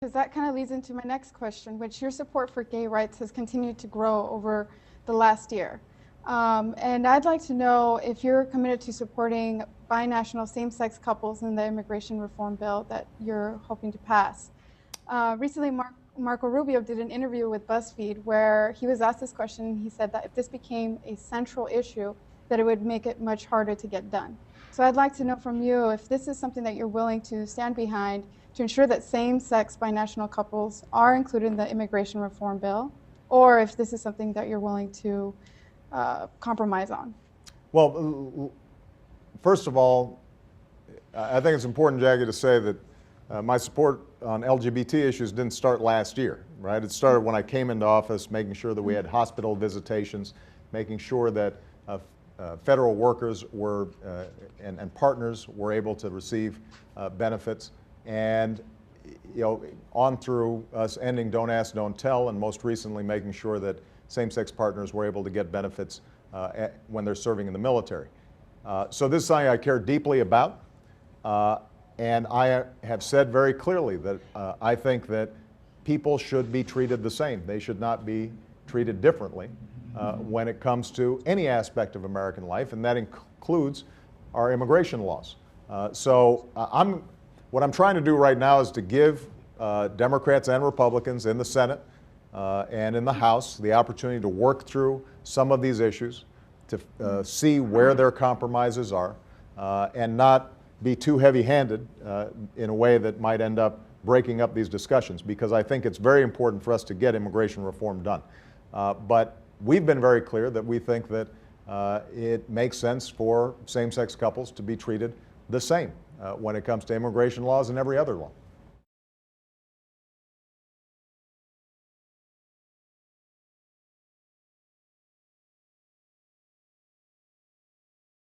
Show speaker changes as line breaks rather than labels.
because that kind of leads into my next question, which your support for gay rights has continued to grow over the last year. And I'd like to know if you're committed to supporting binational same-sex couples in the immigration reform bill that you're hoping to pass. Recently, Marco Rubio did an interview with BuzzFeed where he was asked this question. He said that if this became a central issue, that it would make it much harder to get done. So I'd like to know from you if this is something that you're willing to stand behind to ensure that same-sex binational couples are included in the immigration reform bill, or if this is something that you're willing to compromise on.
Well, first of all, I think it's important, Jackie, to say that my support on LGBT issues didn't start last year, right? It started when I came into office, making sure that we had hospital visitations, making sure that federal workers were and partners were able to receive benefits, and on through us ending Don't Ask, Don't Tell, and most recently making sure that same-sex partners were able to get benefits when they're serving in the military. So this is something I care deeply about, and I have said very clearly that I think that people should be treated the same. They should not be treated differently when it comes to any aspect of American life, and that includes our immigration laws. What I'm trying to do right now is to give Democrats and Republicans in the Senate and in the House the opportunity to work through some of these issues, to see where their compromises are, and not be too heavy-handed in a way that might end up breaking up these discussions, because I think it's very important for us to get immigration reform done. But we've been very clear that we think that it makes sense for same-sex couples to be treated the same when it comes to immigration laws and every other law.